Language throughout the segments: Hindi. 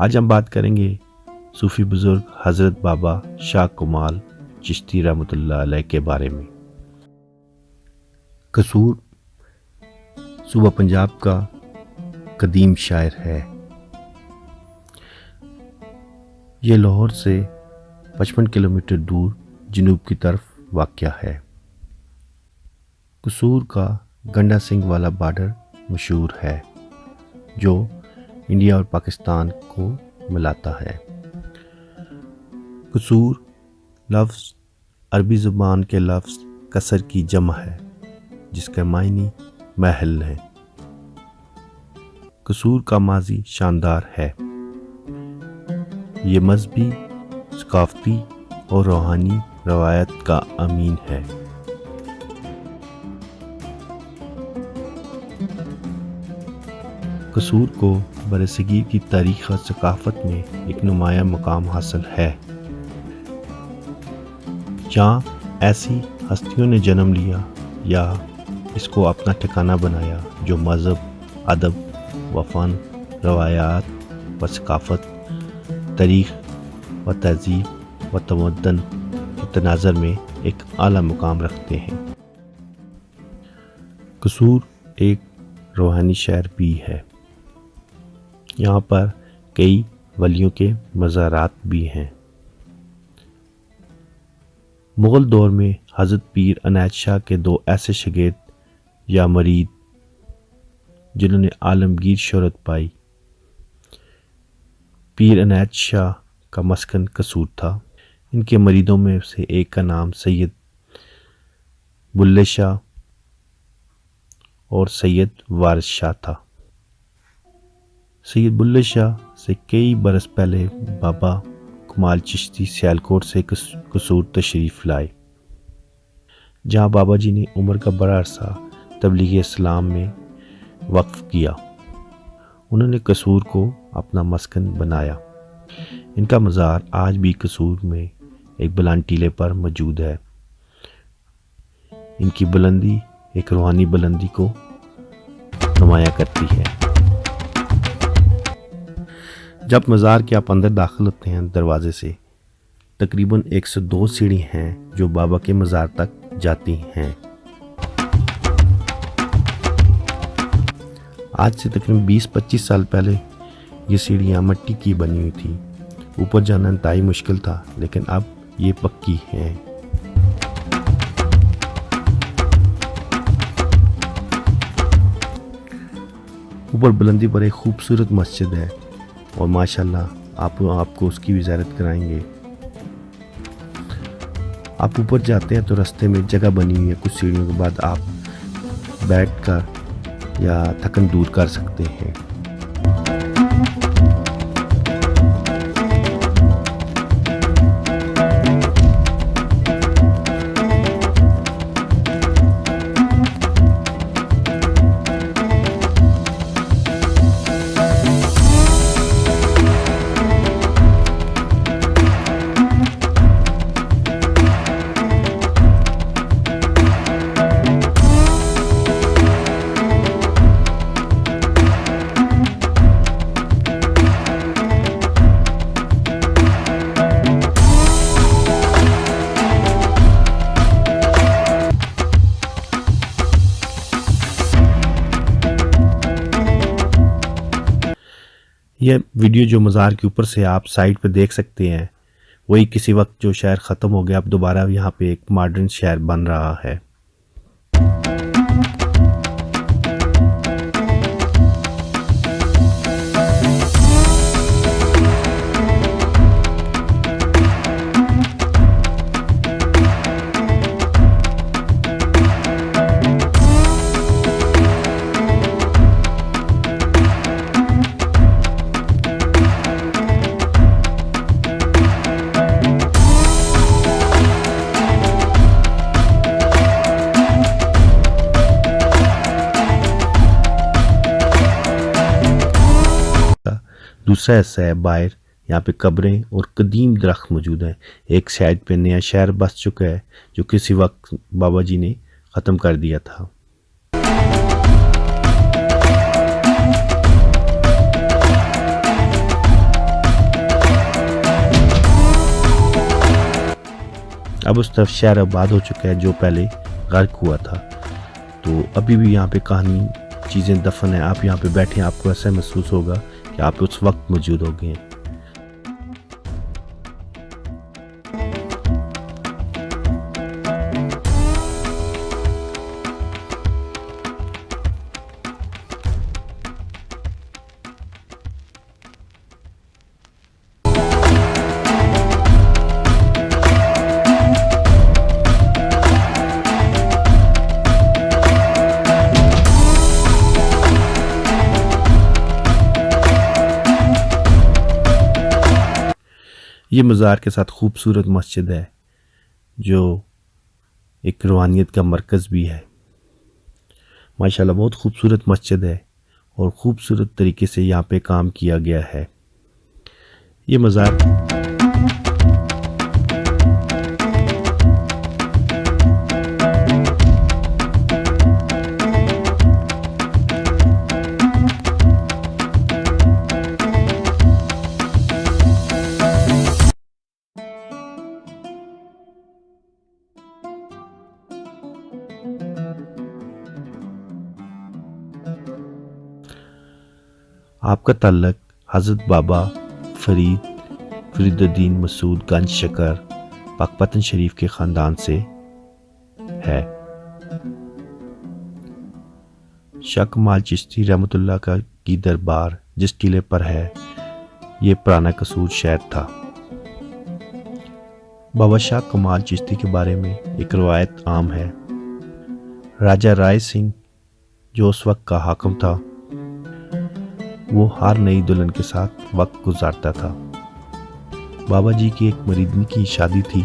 आज हम बात करेंगे सूफी बुजुर्ग हज़रत बाबा शाह कमाल चिश्ती रहमतुल्लाह अलैह के बारे में। कसूर सूबा पंजाब का कदीम शायर है। यह लाहौर से 55 किलोमीटर दूर जनूब की तरफ वाक़या है। कसूर का गंडा सिंह वाला बॉर्डर मशहूर है जो इंडिया और पाकिस्तान को मिलाता है। कसूर लफ्ज़ अरबी ज़ुबान के लफ्ज़ कसर की जमा है जिसका मायने महल है। कसूर का माजी शानदार है। ये मजहबी, सकाफ़ती और रूहानी रवायत का अमीन है। कसूर को बरसगीर की तारीख़ और सकाफ़त में एक नुमाया मुकाम हासिल है जहाँ ऐसी हस्तियों ने जन्म लिया या इसको अपना ठिकाना बनाया जो मज़हब, अदब व फ़न, रवायात व सकाफ़त, तारीख़ व तहज़ीब व तमद्दुन के तनाज़ुर में एक आला मुकाम रखते हैं। कसूर एक रूहानी शहर भी है। यहाँ पर कई वलियों के मज़ारात भी हैं। मुग़ल दौर में हज़रत पीर अनायत शाह के दो ऐसे शागिर्द या मरीद जिन्होंने आलमगीर शोहरत पाई। पीर अनायत शाह का मस्कन कसूर था। इनके मरीदों में से एक का नाम सैयद बुल्ले शाह और सैयद वारिस शाह था। सैयद बुल्ले शाह से कई बरस पहले बाबा कमाल चिश्ती सियालकोट से कसूर तशरीफ़ लाए, जहाँ बाबा जी ने उम्र का बड़ा अरसा तबलीग इस्लाम में वक्फ किया। उन्होंने कसूर को अपना मस्कन बनाया। इनका मज़ार आज भी कसूर में एक बुलंद टीले पर मौजूद है। इनकी बुलंदी एक रूहानी बुलंदी को नुमाया करती है। जब मज़ार के आप अंदर दाखिल होते हैं दरवाजे से, तकरीबन 102 सीढ़ी हैं जो बाबा के मज़ार तक जाती हैं। आज से तकरीबन 20-25 साल पहले ये सीढ़ियाँ मिट्टी की बनी हुई थी। ऊपर जाना इंतहाई मुश्किल था, लेकिन अब ये पक्की हैं। ऊपर बुलंदी पर एक खूबसूरत मस्जिद है और माशाल्लाह आपको उसकी भी ज़ियारत कराएंगे। आप ऊपर जाते हैं तो रास्ते में जगह बनी हुई है। कुछ सीढ़ियों के बाद आप बैठकर या थकन दूर कर सकते हैं। यह वीडियो जो मज़ार के ऊपर से आप साइड पे देख सकते हैं, वही किसी वक्त जो शहर ख़त्म हो गया, अब दोबारा यहाँ पे एक मॉडर्न शहर बन रहा है। दूसरा हिस्सा है बाहर। यहाँ पे कब्रें और कदीम दरख्त मौजूद हैं। एक साइड पे नया शहर बस चुका है जो किसी वक्त बाबा जी ने ख़त्म कर दिया था। अब उस तरफ शहर आबाद हो चुका है जो पहले गर्क हुआ था। तो अभी भी यहाँ पे कहानी चीज़ें दफन है। आप यहाँ पे बैठे हैं, आपको ऐसा महसूस होगा कि आप उस वक्त मौजूद हो गए हैं। ये मज़ार के साथ खूबसूरत मस्जिद है जो एक रूहानियत का मरकज़ भी है। माशाल्लाह बहुत खूबसूरत मस्जिद है और ख़ूबसूरत तरीके से यहाँ पे काम किया गया है। ये मज़ार आपका ताल्लुक हज़रत बाबा फरीदुद्दीन मसूद गंज शकर पाकपतन शरीफ के ख़ानदान से है। शाह कमाल चिश्ती रहमतुल्लाह का की दरबार जिस टीले पर है ये पुराना कसूर शहर था। बाबा शाह कमाल चिश्ती के बारे में एक रवायत आम है। राजा राय सिंह जो उस वक्त का हाकिम था वो हर नई दुल्हन के साथ वक्त गुजारता था। बाबा जी की एक मरीदनी की शादी थी।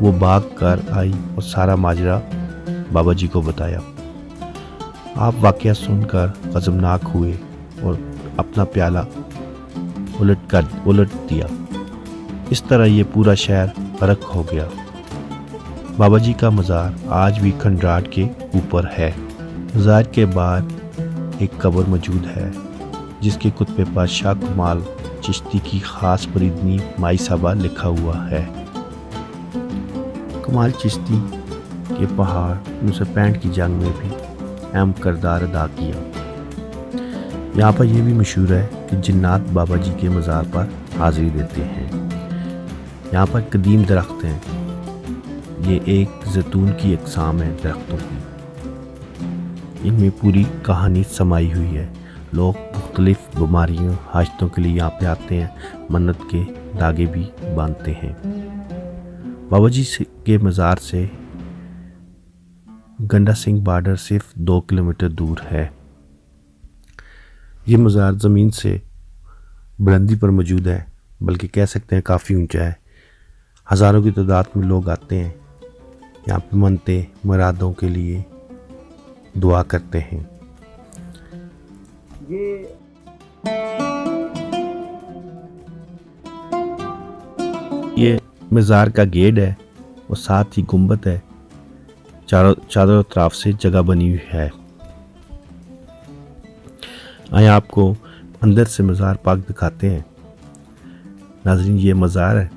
वो भाग कर आई और सारा माजरा बाबा जी को बताया। आप वाकया सुनकर गज़बनाक हुए और अपना प्याला उलट दिया। इस तरह ये पूरा शहर गर्क हो गया। बाबा जी का मज़ार आज भी खंडार के ऊपर है। मज़ार के बाहर एक कब्र मौजूद है जिसके कुत्बे पर शाह कमाल चिश्ती की खास मरीदनी माई साहबा लिखा हुआ है। कमाल चिश्ती के पहाड़ 1965 की जंग में भी अहम किरदार अदा किया। यहाँ पर यह भी मशहूर है कि जिन्नात बाबा जी के मज़ार पर हाज़िरी देते हैं। यहाँ पर कदीम दरख्त हैं। ये एक जैतून की इकसाम है दरख्तों की। इनमें पूरी कहानी समाई हुई है। लोग मुख्तलिफ बीमारियों हाजतों के लिए यहाँ पे आते हैं, मन्नत के धागे भी बांधते हैं। बाबा जी के मज़ार से गंडा सिंह बॉर्डर सिर्फ 2 किलोमीटर दूर है। ये मज़ार ज़मीन से बुलंदी पर मौजूद है, बल्कि कह सकते हैं काफ़ी ऊंचा है। हज़ारों की तादाद में लोग आते हैं यहाँ पे, मनते मुरादों के लिए दुआ करते हैं। ये मज़ार का गेट है और साथ ही गुंबद है। चारों तरफ से जगह बनी हुई है। आइए आपको अंदर से मज़ार पाक दिखाते हैं। नाज़रीन ये मज़ार है।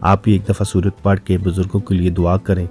आप भी एक दफ़ा सूरत पढ़ के बुज़ुर्गों के लिए दुआ करें।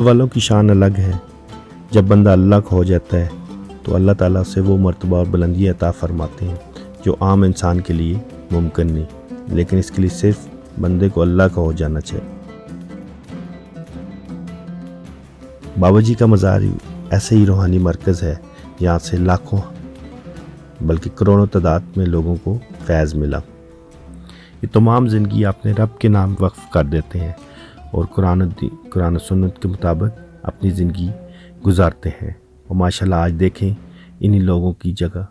वालों की शान अलग है। जब बंदा अल्लाह का हो जाता है तो अल्लाह ताला से वो मर्तबा और बुलंदी अता फरमाते हैं जो आम इंसान के लिए मुमकिन नहीं, लेकिन इसके लिए सिर्फ बंदे को अल्लाह का हो जाना चाहिए। बाबा जी का मज़ार ऐसे ही रूहानी मरकज़ है जहाँ से लाखों बल्कि करोड़ों तादाद में लोगों को फैज़ मिला। ये तमाम ज़िंदगी अपने रब के नाम वक्फ़ कर देते हैं और कुरान सुन्नत के मुताबिक अपनी ज़िंदगी गुजारते हैं। और माशाल्लाह आज देखें इन्हीं लोगों की जगह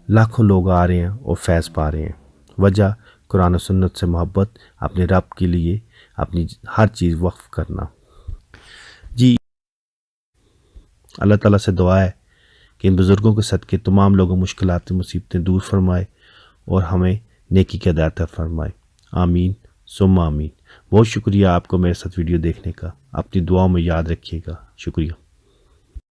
लाखों लोग आ रहे हैं और फैज़ पा रहे हैं। वजह कुरान सुन्नत से मोहब्बत, अपने रब के लिए अपनी हर चीज़ वक्फ़ करना। जी अल्लाह ताला से दुआ है कि इन बुज़ुर्गों के सदक़े तमाम लोगों मुश्किलात मुसीबतें दूर फरमाए और हमें नेकी की अता फरमाए। आमीन सुम्मा आमीन। बहुत शुक्रिया आपको मेरे साथ वीडियो देखने का। अपनी दुआओं में याद रखिएगा। शुक्रिया।